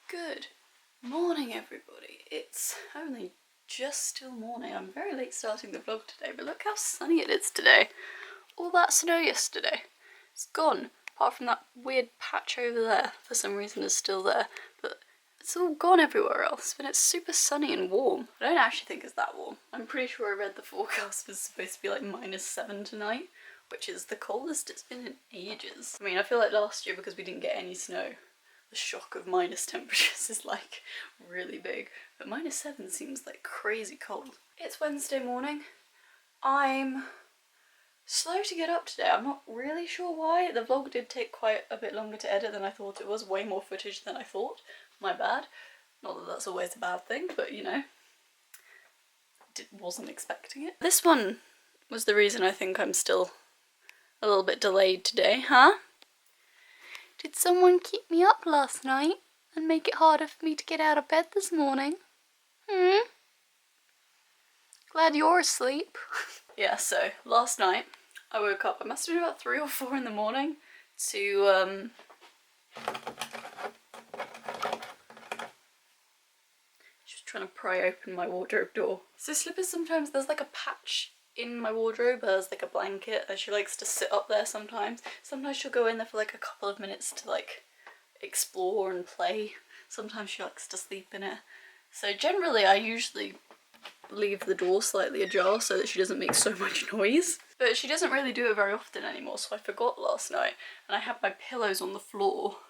Good morning, everybody. It's only just still morning. I'm very late starting the vlog today, but look how sunny it is today. All that snow yesterday, it's gone, apart from that weird patch over there, for some reason is still there, but it's all gone everywhere else, but it's super sunny and warm. I don't actually think it's that warm. I'm pretty sure I read the forecast was supposed to be like -7 tonight, which is the coldest it's been in ages. I mean, I feel like last year, because we didn't get any snow, the shock of minus temperatures is like really big, but -7 seems like crazy cold. It's Wednesday morning. I'm slow to get up today. I'm not really sure why. The vlog did take quite a bit longer to edit than I thought it was. Way more footage than I thought. My bad. Not that that's always a bad thing, but you know, wasn't expecting it. This one was the reason I think I'm still a little bit delayed today, huh? Did someone keep me up last night and make it harder for me to get out of bed this morning? Glad you're asleep. Yeah, so last night I woke up, I must have been about 3 or 4 in the morning to just trying to pry open my wardrobe door. So slippers, sometimes there's like a patch in my wardrobe, there's like a blanket and she likes to sit up there sometimes. Sometimes she'll go in there for like a couple of minutes to like explore and play. Sometimes she likes to sleep in it. So generally I usually leave the door slightly ajar so that she doesn't make so much noise. But she doesn't really do it very often anymore, so I forgot last night and I had my pillows on the floor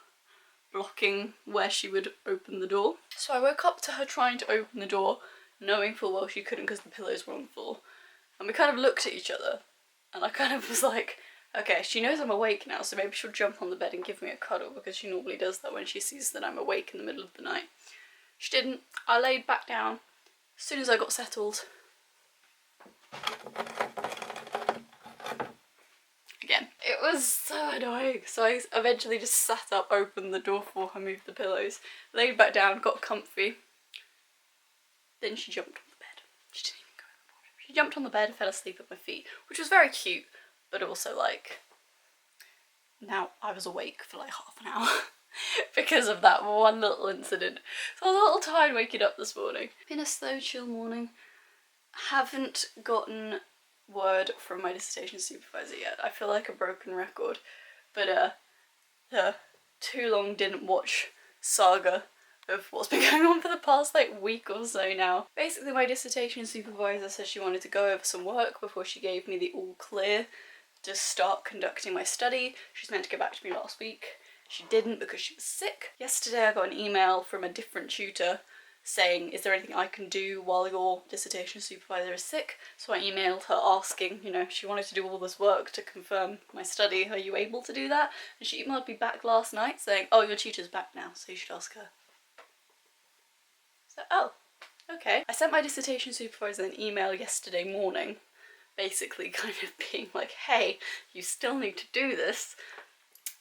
blocking where she would open the door. So I woke up to her trying to open the door, knowing full well she couldn't because the pillows were on the floor. And we kind of looked at each other and I kind of was like, okay, she knows I'm awake now, so maybe she'll jump on the bed and give me a cuddle, because she normally does that when she sees that I'm awake in the middle of the night. She didn't. I laid back down. As soon as I got settled, again. It was so annoying. So I eventually just sat up, opened the door for her, moved the pillows, laid back down, got comfy. Then she jumped on the bed. She didn't even go in the bathroom. She jumped on the bed and fell asleep at my feet, which was very cute, but also like, now I was awake for like half an hour because of that one little incident. So I was a little tired waking up this morning. Been a slow, chill morning. Haven't gotten word from my dissertation supervisor yet. I feel like a broken record, but the too long didn't watch saga of what's been going on for the past like week or so now. Basically my dissertation supervisor said she wanted to go over some work before she gave me the all clear to start conducting my study. She's meant to get back to me last week. She didn't because she was sick. Yesterday I got an email from a different tutor saying, is there anything I can do while your dissertation supervisor is sick? So I emailed her asking, you know, if she wanted to do all this work to confirm my study, are you able to do that? And she emailed me back last night saying, oh, your tutor's back now, so you should ask her. So, oh, okay. I sent my dissertation supervisor an email yesterday morning, basically kind of being like, hey, you still need to do this.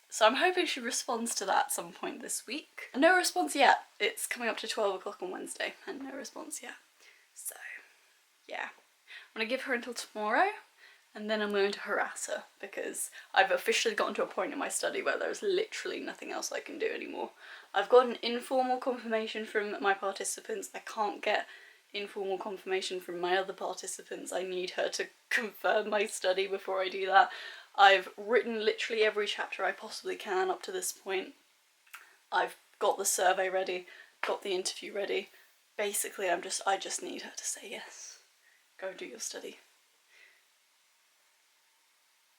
So I'm hoping she responds to that at some point this week. No response yet. It's coming up to 12 o'clock on Wednesday and no response yet. So yeah, I'm gonna give her until tomorrow and then I'm going to harass her because I've officially gotten to a point in my study where there's literally nothing else I can do anymore. I've got an informal confirmation from my participants. I can't get informal confirmation from my other participants. I need her to confirm my study before I do that. I've written literally every chapter I possibly can up to this point. I've got the survey ready, got the interview ready. Basically, I just need her to say yes. Go do your study.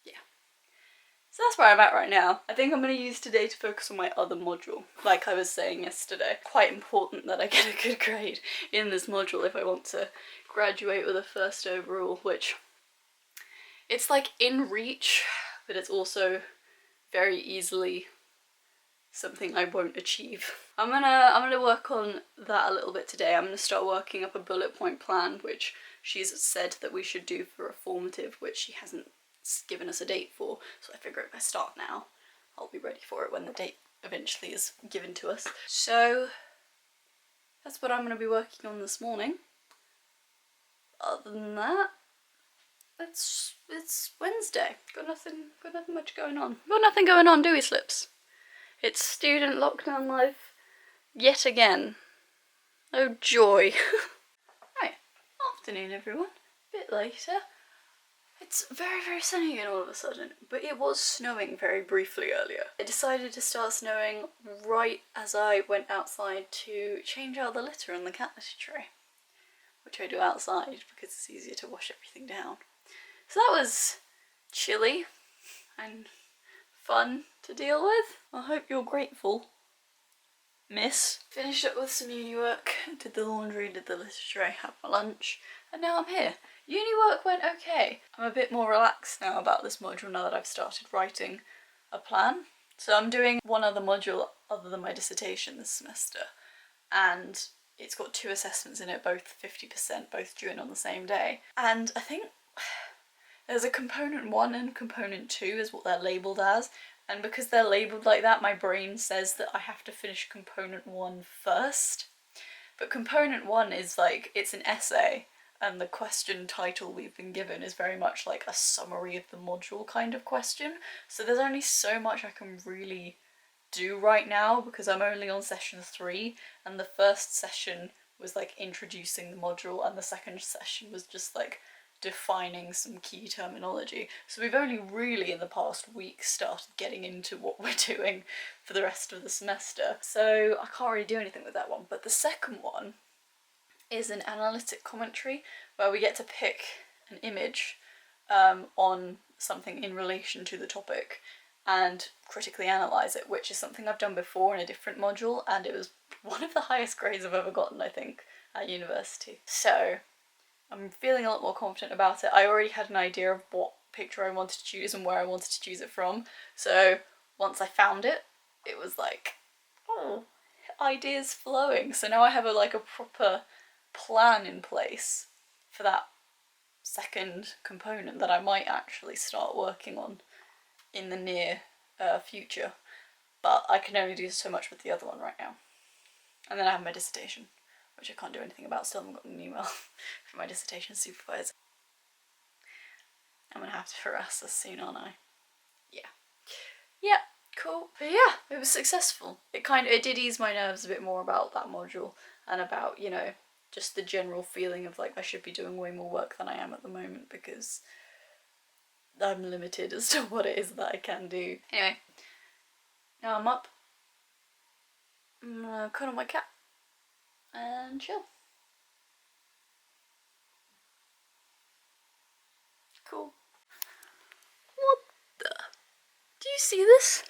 Yeah. So that's where I'm at right now. I think I'm going to use today to focus on my other module. Like I was saying yesterday, quite important that I get a good grade in this module if I want to graduate with a first overall, which it's like in reach, but it's also very easily something I won't achieve. I'm gonna work on that a little bit today. I'm gonna start working up a bullet point plan, which she's said that we should do for a formative, which she hasn't given us a date for. So I figure if I start now, I'll be ready for it when the date eventually is given to us. So that's what I'm gonna be working on this morning. Other than that, it's Wednesday. Got nothing much going on. Got nothing going on, do we, Slips? It's student lockdown life. Yet again. Oh joy. Right, afternoon everyone. Bit later. It's very, very sunny again all of a sudden, but it was snowing very briefly earlier. It decided to start snowing right as I went outside to change out the litter on the cat litter tray, which I do outside because it's easier to wash everything down. So that was chilly and fun to deal with. I hope you're grateful, miss. Finished up with some uni work, did the laundry, did the litter tray, had my lunch, and now I'm here. Uni work went okay. I'm a bit more relaxed now about this module now that I've started writing a plan. So I'm doing one other module other than my dissertation this semester, and it's got 2 assessments in it, both 50%, both due in on the same day. And I think there's a component 1 and component 2 is what they're labelled as, and because they're labelled like that, my brain says that I have to finish component 1 first. But component 1 is like, it's an essay, and the question title we've been given is very much like a summary of the module kind of question. So there's only so much I can really do right now because I'm only on session 3, and the first session was like introducing the module and the second session was just like defining some key terminology. So we've only really in the past week started getting into what we're doing for the rest of the semester. So I can't really do anything with that one. But the second one is an analytic commentary where we get to pick an image on something in relation to the topic and critically analyse it, which is something I've done before in a different module, and it was one of the highest grades I've ever gotten, I think, at university. So I'm feeling a lot more confident about it. I already had an idea of what picture I wanted to choose and where I wanted to choose it from, so once I found it, it was like, oh, ideas flowing. So now I have a proper plan in place for that second component that I might actually start working on in the near future, but I can only do so much with the other one right now. And then I have my dissertation, which I can't do anything about. Still haven't got an email from my dissertation supervisor. I'm gonna have to harass us soon, aren't I? Yeah, cool. But yeah, it was successful. It did ease my nerves a bit more about that module and about, you know, just the general feeling of like I should be doing way more work than I am at the moment because I'm limited as to what it is that I can do. Anyway, now I'm up. I'm gonna cuddle my cat and chill. Cool. What the? Do you see this?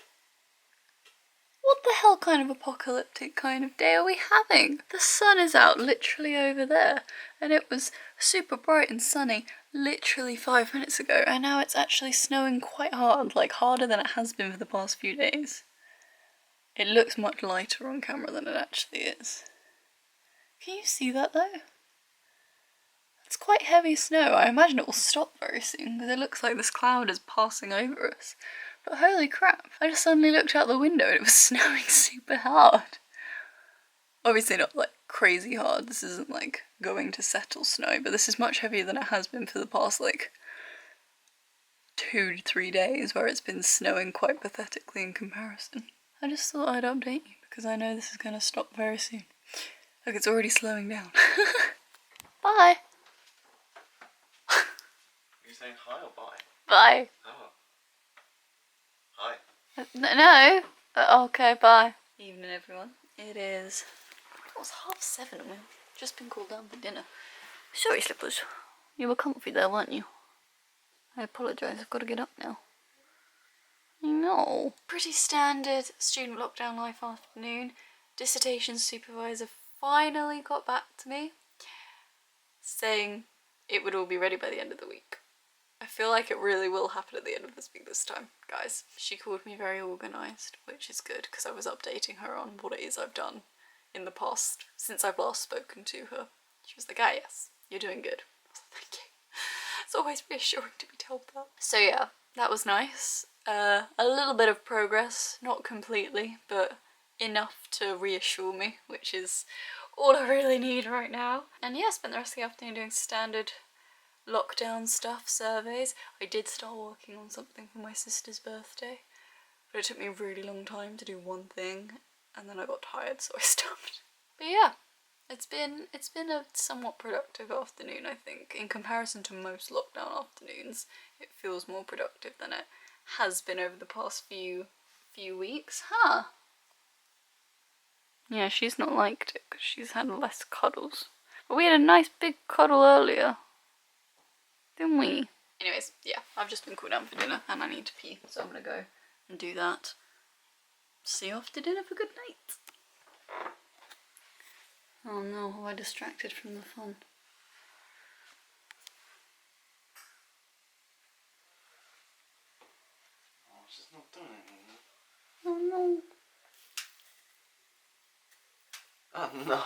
What the hell kind of apocalyptic kind of day are we having? The sun is out literally over there, and it was super bright and sunny literally 5 minutes ago, and now it's actually snowing quite hard, like harder than it has been for the past few days. It looks much lighter on camera than it actually is. Can you see that though? It's quite heavy snow. I imagine it will stop very soon because it looks like this cloud is passing over us. But holy crap, I just suddenly looked out the window and it was snowing super hard. Obviously not like crazy hard, this isn't like going to settle snow, but this is much heavier than it has been for the past like 2 to 3 days where it's been snowing quite pathetically in comparison. I just thought I'd update you because I know this is going to stop very soon. Look, it's already slowing down. Bye! Are you saying hi or bye? Bye! Oh. Hi. No. Okay, bye. Evening, everyone. It is. It was 7:30 and we've just been called down for dinner. Sorry, Slippers. You were comfy there, weren't you? I apologise. I've got to get up now. No. Pretty standard student lockdown life afternoon. Dissertation supervisor finally got back to me, saying it would all be ready by the end of the week. I feel like it really will happen at the end of this week this time, guys. She called me very organised, which is good because I was updating her on what it is I've done in the past since I've last spoken to her. She was like, ah yes, you're doing good. I was like, thank you. It's always reassuring to be told that. So yeah, that was nice. A little bit of progress, not completely, but enough to reassure me, which is all I really need right now. And yeah, spent the rest of the afternoon doing standard lockdown stuff, surveys. I did start working on something for my sister's birthday, but it took me a really long time to do one thing, and then I got tired, so I stopped. But yeah, it's been a somewhat productive afternoon, I think. In comparison to most lockdown afternoons, it feels more productive than it has been over the past few weeks. Huh? Yeah, she's not liked it because she's had less cuddles. But we had a nice big cuddle earlier, didn't we? Anyways, yeah, I've just been cooled down for dinner and I need to pee, so I'm gonna go and do that. See you after dinner for good night. Oh no, am I distracted from the fun? Oh, she's not doing it Oh no. anymore. Oh no.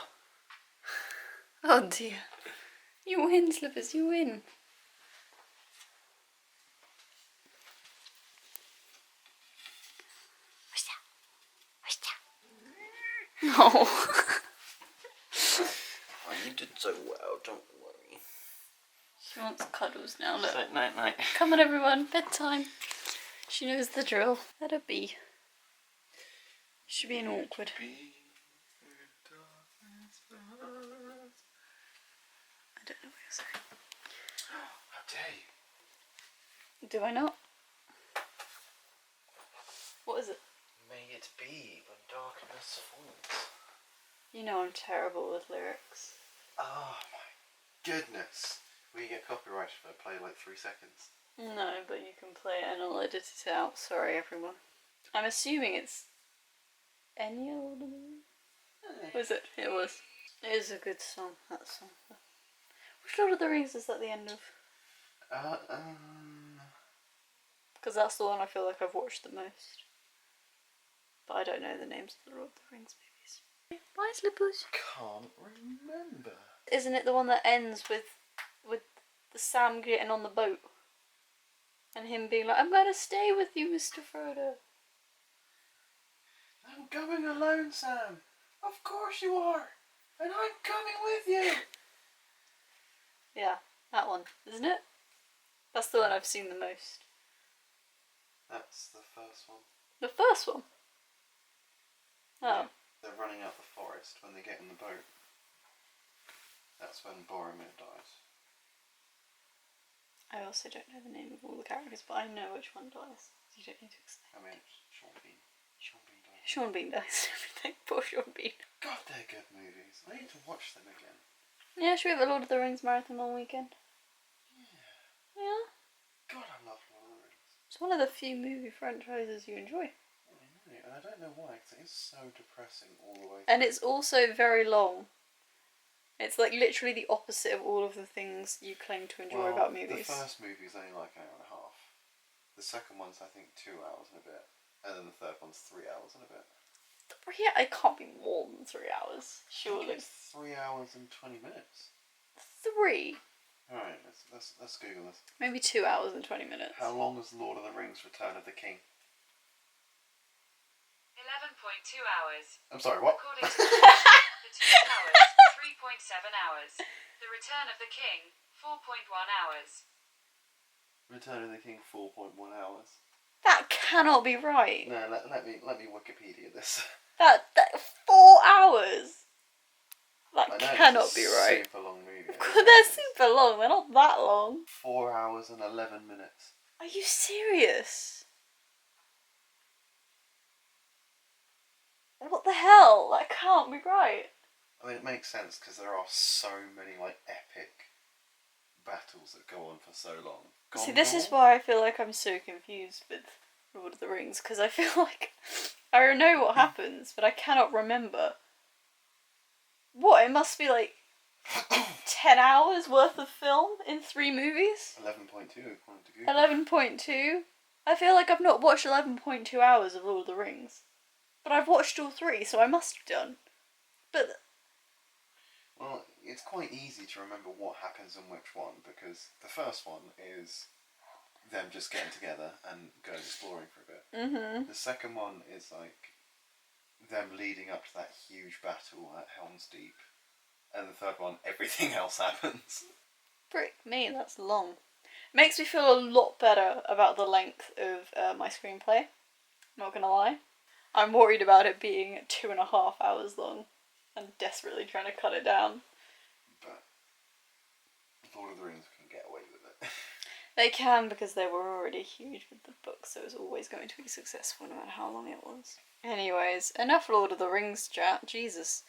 Oh dear. You win, Slippers, you win. No. Oh, you did so well, don't worry. She wants cuddles now, look. So, night night. Come on everyone, bedtime. She knows the drill. Let her be. She's being awkward. I don't know what you're saying. How dare you? Do I not? What is it? May it be when darkness falls. You know I'm terrible with lyrics. Oh my goodness. We get copyrighted if I play like 3 seconds. No, but you can play it and I'll edit it out. Sorry everyone. I'm assuming it's Enya Lord of the Rings? Was it? It was. It is a good song, that song. Which Lord of the Rings is at the end of? Because that's the one I feel like I've watched the most. But I don't know the names of the Lord of the Rings movies. Bye, Slippers. Can't remember. Isn't it the one that ends with the Sam getting on the boat? And him being like, I'm gonna stay with you, Mr. Frodo. I'm going alone, Sam. Of course you are. And I'm coming with you. Yeah, that one, isn't it? That's the one I've seen the most. That's the first one. The first one? Oh. Yeah, they're running out the forest when they get in the boat. That's when Boromir dies. I also don't know the name of all the characters, but I know which one dies. You don't need to explain. I mean, it's Sean Bean. Sean Bean dies. Sean Bean dies. Everything. Poor Sean Bean. God, they're good movies. I need to watch them again. Yeah, should we have a Lord of the Rings marathon all weekend? Yeah. Yeah. God, I love Lord of the Rings. It's one of the few movie franchises you enjoy. I know, and I don't know why, because it is so depressing all the way through. And it's also very long. It's like literally the opposite of all of the things you claim to enjoy about movies. The first movie is only like an hour and a half. The second one's, I think, 2 hours and a bit. And then the third one's 3 hours and a bit. Yeah, it can't be more than 3 hours, I surely. think it's 3 hours and 20 minutes. 3? Alright, let's Google this. Maybe 2 hours and 20 minutes. How long is Lord of the Rings Return of the King? 11.2 hours. I'm sorry, what? According to the Two Towers, 3.7 hours. The Return of the King, 4.1 hours. Return of the King, 4.1 hours. That cannot be right. No, let me Wikipedia this. That 4 hours? That I know, cannot it's a be right. super long movie. They're super long, they're not that long. 4 hours and 11 minutes. Are you serious? What the hell? That can't be right. I mean, it makes sense because there are so many like epic battles that go on for so long. See, this is why I feel like I'm so confused with Lord of the Rings, because I feel like I know what happens, but I cannot remember. What, it must be like 10 hours worth of film in 3 movies? 11.2 according to Google. 11.2? I feel like I've not watched 11.2 hours of Lord of the Rings. But I've watched all 3, so I must have done. But... Well, it's quite easy to remember what happens in which one, because the first one is them just getting together and going exploring for a bit. Mm-hmm. The second one is like them leading up to that huge battle at Helm's Deep. And the third one, everything else happens. Frick me, that's long. Makes me feel a lot better about the length of my screenplay. Not gonna lie. I'm worried about it being 2.5 hours long and desperately trying to cut it down. But Lord of the Rings can get away with it. They can, because they were already huge with the book, so it was always going to be successful no matter how long it was. Anyways, enough Lord of the Rings chat. Jesus.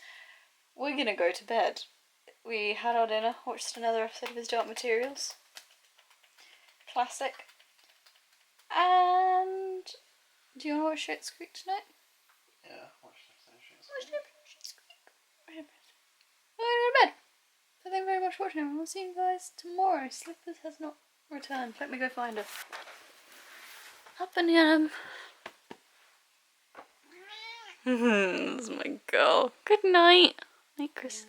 We're gonna go to bed. We had our dinner, watched another episode of His Dark Materials. Classic. And do you want to watch Shit's Creek tonight? Yeah, watch Shit's Watch Shit's Creek. We're going to bed. So thank you very much for watching, and we'll see you guys tomorrow. Slippers has not returned. Let me go find her. Up and in. This is my girl. Good night. Night, Chris.